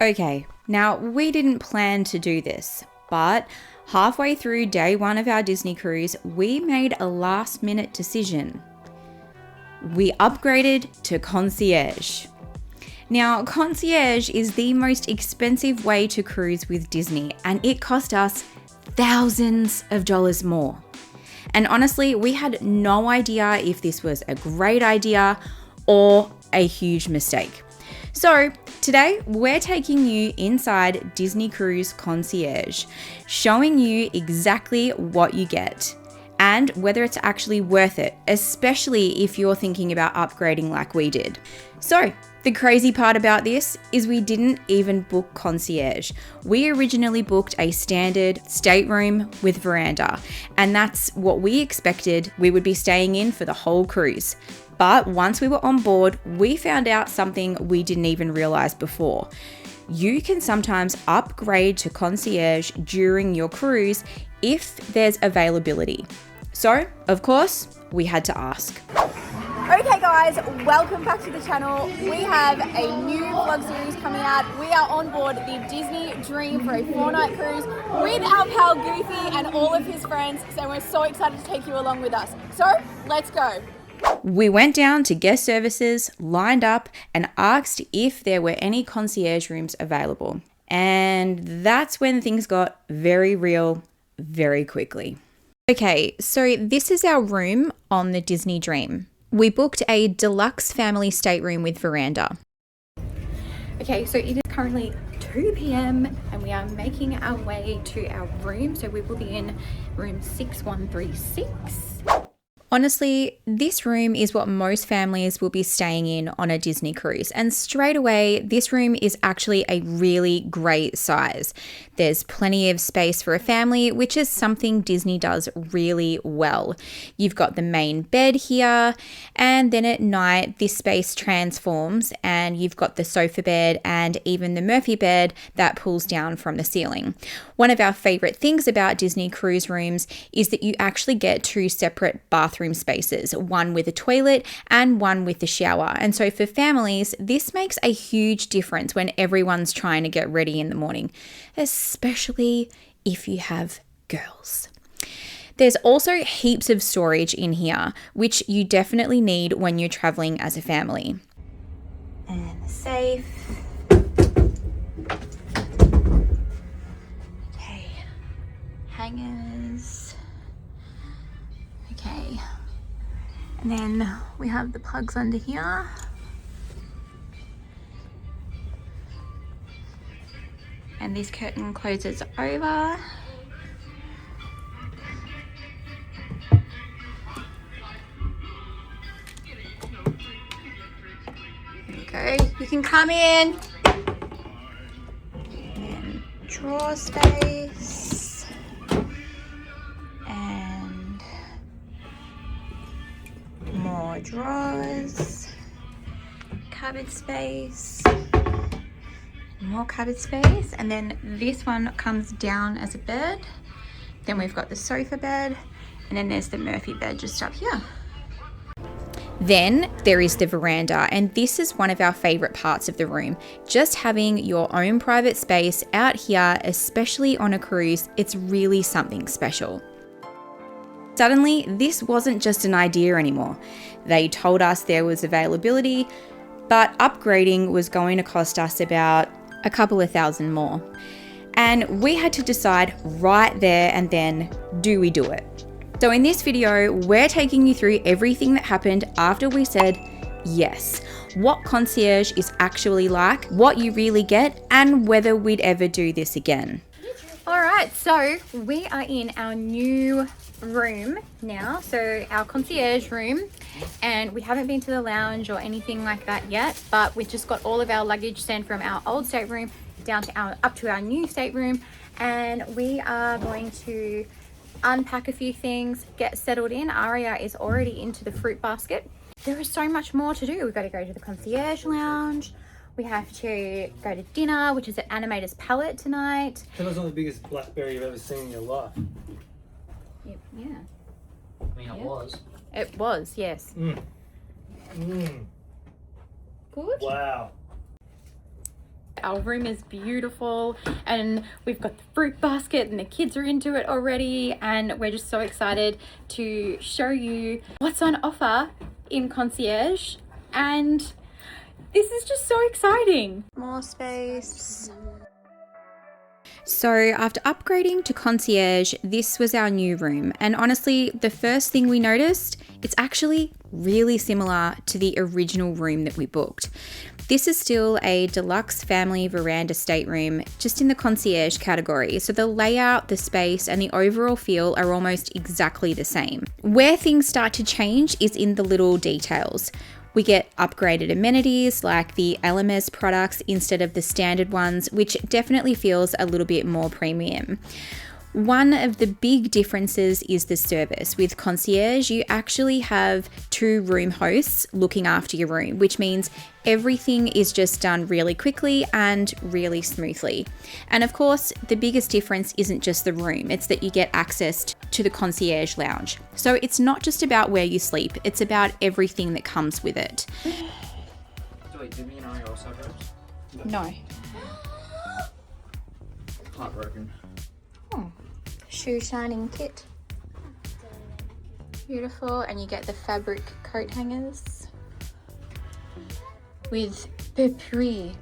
Okay, now we didn't plan to do this, but halfway through day one of our Disney cruise, we made a last minute decision. We upgraded to Concierge. Now, Concierge is the most expensive way to cruise with Disney, and it cost us thousands of dollars more. And honestly, we had no idea if this was a great idea or a huge mistake. So today we're taking you inside Disney Cruise Concierge, showing you exactly what you get and whether it's actually worth it, especially if you're thinking about upgrading like we did. So the crazy part about this is we didn't even book Concierge. We originally booked a standard stateroom with veranda, and that's what we expected we would be staying in for the whole cruise. But once we were on board, we found out something we didn't even realize before. You can sometimes upgrade to Concierge during your cruise if there's availability. So, of course, we had to ask. Okay guys, welcome back to the channel. We have a new vlog series coming out. We are on board the Disney Dream for a 4-night cruise with our pal Goofy and all of his friends. So we're so excited to take you along with us. So let's go. We went down to guest services, lined up, and asked if there were any concierge rooms available. And that's when things got very real very quickly. Okay, so this is our room on the Disney Dream. We booked a deluxe family stateroom with veranda. Okay, so it is currently 2 p.m. and we are making our way to our room. So we will be in room 6136. Honestly, this room is what most families will be staying in on a Disney cruise. And straight away, this room is actually a really great size. There's plenty of space for a family, which is something Disney does really well. You've got the main bed here, and then at night, this space transforms and you've got the sofa bed and even the Murphy bed that pulls down from the ceiling. One of our favorite things about Disney cruise rooms is that you actually get 2 separate bathroom spaces, one with a toilet and one with a shower. And so for families, this makes a huge difference when everyone's trying to get ready in the morning, especially if you have girls. There's also heaps of storage in here, which you definitely need when you're traveling as a family. And the safe. Okay, hangers. Okay, and then we have the plugs under here. And this curtain closes over. There we go. You can come in. And drawer space. And more drawers. Cupboard space. More cupboard space, and then this one comes down as a bed. Then we've got the sofa bed, and then there's the Murphy bed just up here. Then there is the veranda, and this is one of our favorite parts of the room. Just having your own private space out here, especially on a cruise, it's really something special. Suddenly, this wasn't just an idea anymore. They told us there was availability, but upgrading was going to cost us about a couple of $1,000 more. And we had to decide right there and then, do we do it? So in this video, we're taking you through everything that happened after we said yes, what concierge is actually like, what you really get, and whether we'd ever do this again. All right, so we are in our new room now, so our concierge room, and we haven't been to the lounge or anything like that yet, but we just got all of our luggage sent from our old stateroom down to up to our new stateroom, and we are going to unpack a few things, get settled in. Aria is already into the fruit basket. There is so much more to do. We've got to go to the Concierge Lounge. We have to go to dinner, which is at Animator's Palette tonight. That was not the biggest blackberry you've ever seen in your life. Yeah. I mean, it was. It was, yes. Good? Wow. Our room is beautiful and we've got the fruit basket and the kids are into it already, and we're just so excited to show you what's on offer in Concierge, and this is just so exciting. More space. So after upgrading to Concierge, this was our new room. And honestly, the first thing we noticed, it's actually really similar to the original room that we booked. This is still a deluxe family veranda stateroom, just in the concierge category. So the layout, the space, and the overall feel are almost exactly the same. Where things start to change is in the little details. We get upgraded amenities like the LMS products instead of the standard ones, which definitely feels a little bit more premium. One of the big differences is the service. With Concierge, you actually have 2 room hosts looking after your room, which means everything is just done really quickly and really smoothly. And of course, the biggest difference isn't just the room, it's that you get access to the Concierge Lounge. So it's not just about where you sleep, it's about everything that comes with it. So wait, did me and I also have No. heartbroken? Shoe shining kit. Beautiful, and you get the fabric coat hangers with Pepri.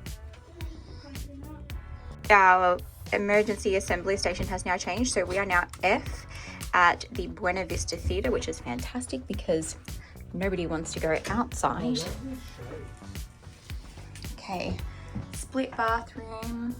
Our emergency assembly station has now changed, so we are now F at the Buena Vista Theatre, which is fantastic because nobody wants to go outside. Okay, split bathroom.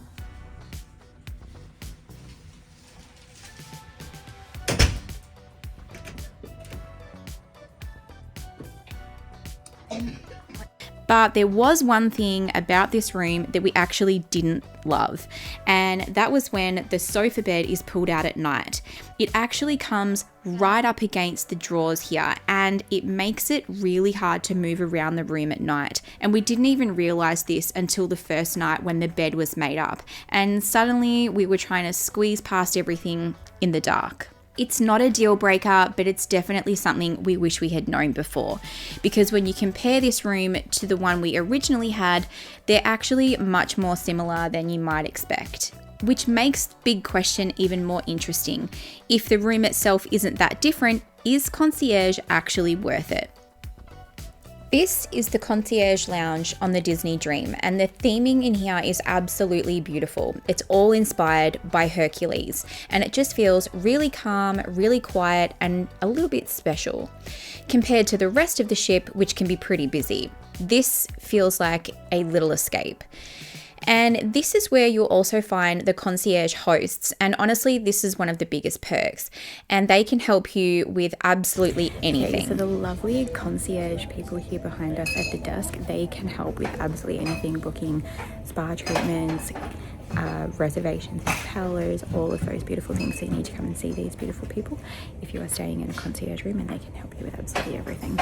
But there was one thing about this room that we actually didn't love, and that was when the sofa bed is pulled out at night. It actually comes right up against the drawers here, and it makes it really hard to move around the room at night. And we didn't even realize this until the first night when the bed was made up, and suddenly we were trying to squeeze past everything in the dark. It's not a deal breaker, but it's definitely something we wish we had known before, because when you compare this room to the one we originally had, they're actually much more similar than you might expect, which makes the big question even more interesting. If the room itself isn't that different, is Concierge actually worth it? This is the Concierge Lounge on the Disney Dream, and the theming in here is absolutely beautiful. It's all inspired by Hercules, and it just feels really calm, really quiet, and a little bit special. Compared to the rest of the ship, which can be pretty busy, this feels like a little escape. And this is where you'll also find the concierge hosts. And honestly, this is one of the biggest perks. And they can help you with absolutely anything. Okay, so the lovely concierge people here behind us at the desk, they can help with absolutely anything, booking spa treatments, reservations, hotels, all of those beautiful things. So you need to come and see these beautiful people if you are staying in a concierge room, and they can help you with absolutely everything.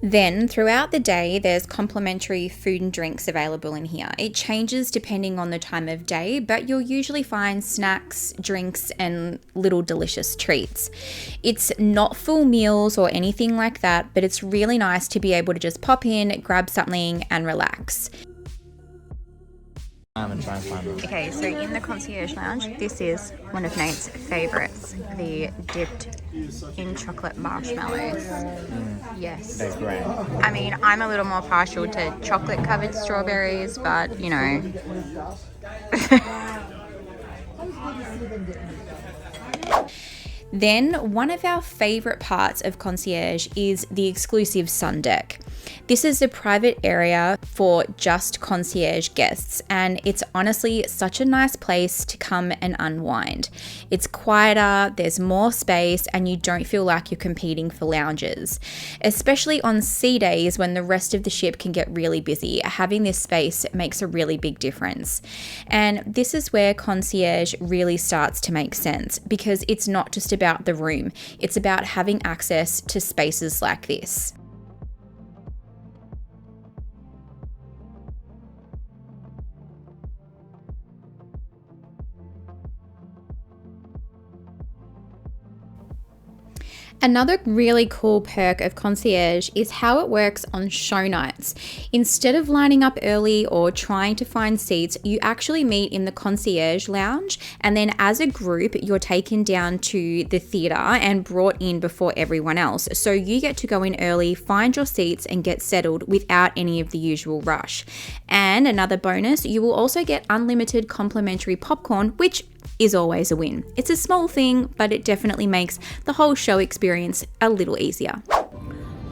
Then throughout the day, there's complimentary food and drinks available in here. It changes depending on the time of day, but you'll usually find snacks, drinks, and little delicious treats. It's not full meals or anything like that, but it's really nice to be able to just pop in, grab something, and relax. And try and find them. Okay, so in the Concierge Lounge, this is one of Nate's favourites, the dipped in chocolate marshmallows. Yes. They're great. I mean, I'm a little more partial to chocolate covered strawberries, but you know. Then one of our favourite parts of Concierge is the exclusive sundeck. This is a private area for just concierge guests, and it's honestly such a nice place to come and unwind. It's quieter, there's more space, and you don't feel like you're competing for lounges. Especially on sea days when the rest of the ship can get really busy, having this space makes a really big difference. And this is where Concierge really starts to make sense, because it's not just about the room, it's about having access to spaces like this. Another really cool perk of Concierge is how it works on show nights. Instead of lining up early or trying to find seats, you actually meet in the Concierge Lounge, and then as a group, you're taken down to the theatre and brought in before everyone else. So you get to go in early, find your seats, and get settled without any of the usual rush. And another bonus, you will also get unlimited complimentary popcorn, which is always a win. It's a small thing, but it definitely makes the whole show experience a little easier.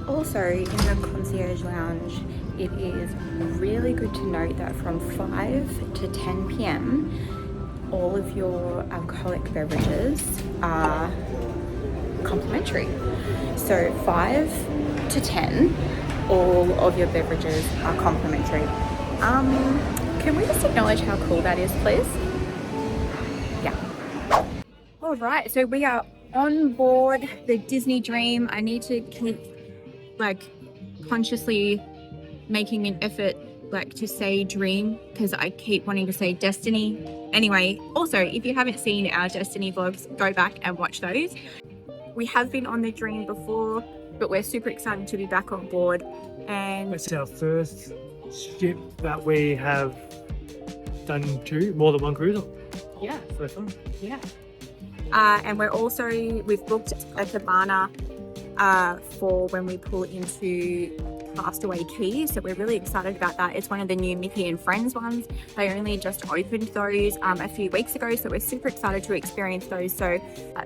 Also, in the Concierge Lounge, it is really good to note that from 5 to 10 p.m, all of your alcoholic beverages are complimentary. So 5 to 10, all of your beverages are complimentary. Can we just acknowledge how cool that is, please? Yeah. All right, so we are on board the Disney Dream. I need to keep consciously making an effort to say dream, because I keep wanting to say destiny. Anyway, also, if you haven't seen our Destiny vlogs, go back and watch those. We have been on the Dream before, but we're super excited to be back on board. And it's our first ship that we have done more than one cruise on. yeah. So fun. Yeah. And we've booked a cabana for when we pull into Castaway Key. So we're really excited about that. It's one of the new Mickey and Friends ones. They only just opened those a few weeks ago. So we're super excited to experience those. So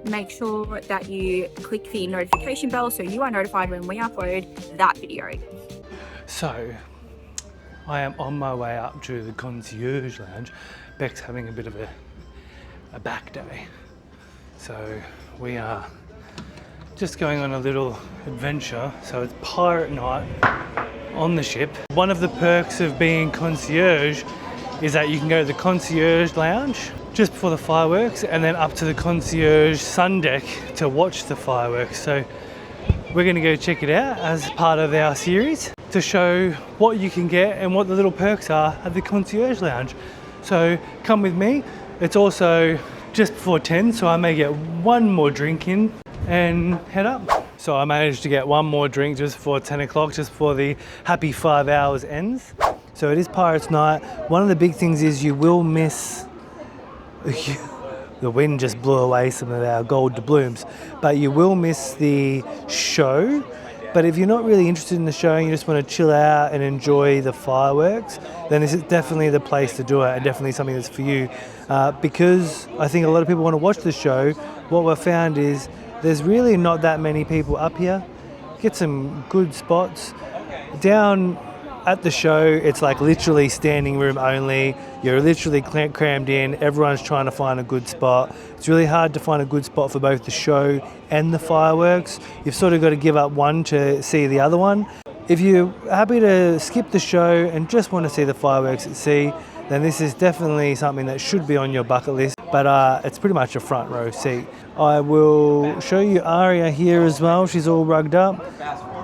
make sure that you click the notification bell so you are notified when we upload that video. So I am on my way up to the Concierge Lounge. Beck's having a bit of a back day. So we are just going on a little adventure. So it's pirate night on the ship. One of the perks of being concierge is that you can go to the Concierge Lounge just before the fireworks and then up to the Concierge sundeck to watch the fireworks. So we're going to go check it out as part of our series to show what you can get and what the little perks are at the Concierge Lounge. So come with me. It's also just before 10, so I may get one more drink in and head up. So I managed to get one more drink just before 10 o'clock, just before the happy 5 hours ends. So it is Pirates Night. One of the big things is you will miss, the wind just blew away some of our gold doubloons, but you will miss the show. But if you're not really interested in the show and you just want to chill out and enjoy the fireworks, then this is definitely the place to do it, and definitely something that's for you. Because I think a lot of people want to watch the show, what we've found is there's really not that many people up here. Get some good spots. Down at the show, it's literally standing room only. You're literally crammed in. Everyone's trying to find a good spot. It's really hard to find a good spot for both the show and the fireworks. You've sort of got to give up one to see the other one. If you're happy to skip the show and just want to see the fireworks at sea, then this is definitely something that should be on your bucket list. But it's pretty much a front row seat. I will show you Aria here as well. She's all rugged up.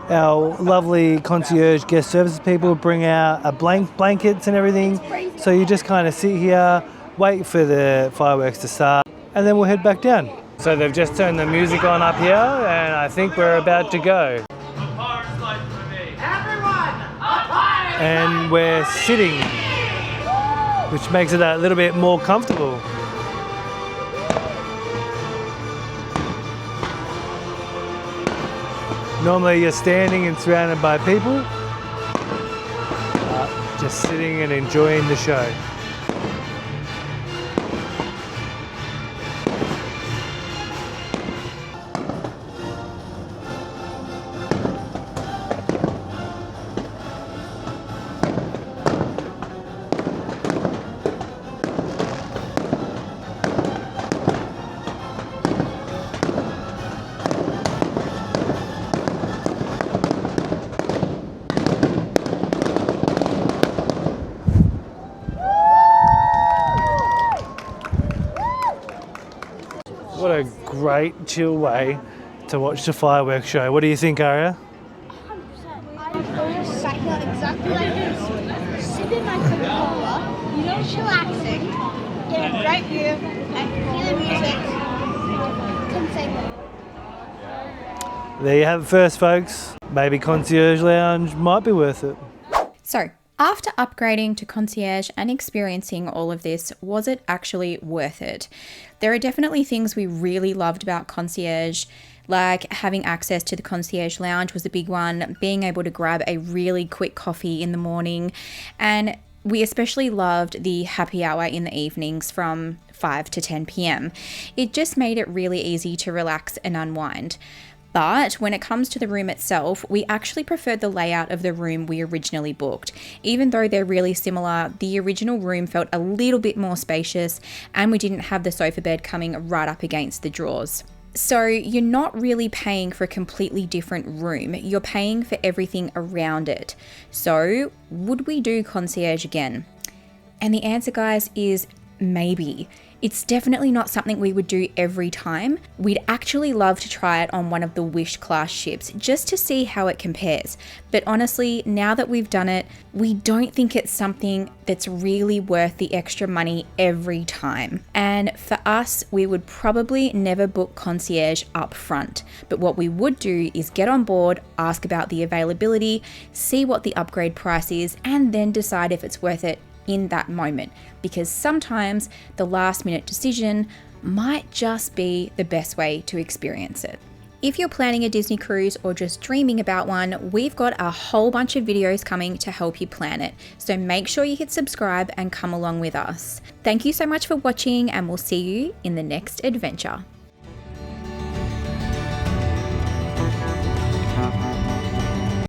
Our lovely concierge guest services people bring out blankets and everything. So you just kind of sit here, wait for the fireworks to start, and then we'll head back down. So they've just turned the music on up here, and I think we're about to go. And we're sitting, which makes it a little bit more comfortable. Normally you're standing and surrounded by people, just sitting and enjoying the show. What a great chill way to watch the fireworks show. What do you think, Aria? 100%. Sat here exactly like this, sipping my Coca-Cola, chillaxing, getting a great view, and hear the music. Couldn't say more. there you have it first, folks. Maybe Concierge Lounge might be worth it. So, after upgrading to Concierge and experiencing all of this, was it actually worth it? There are definitely things we really loved about Concierge, like having access to the Concierge Lounge was a big one, being able to grab a really quick coffee in the morning, and we especially loved the happy hour in the evenings from 5 to 10 p.m. It just made it really easy to relax and unwind. But when it comes to the room itself, we actually preferred the layout of the room we originally booked. Even though they're really similar, the original room felt a little bit more spacious and we didn't have the sofa bed coming right up against the drawers. So you're not really paying for a completely different room, you're paying for everything around it. So would we do Concierge again? And the answer, guys, is maybe. It's definitely not something we would do every time. We'd actually love to try it on one of the Wish class ships just to see how it compares. But honestly, now that we've done it, we don't think it's something that's really worth the extra money every time. And for us, we would probably never book Concierge up front. But what we would do is get on board, ask about the availability, see what the upgrade price is, and then decide if it's worth it in that moment, because sometimes the last minute decision might just be the best way to experience it. If you're planning a Disney cruise or just dreaming about one, we've got a whole bunch of videos coming to help you plan it. So make sure you hit subscribe and come along with us. Thank you so much for watching, and we'll see you in the next adventure.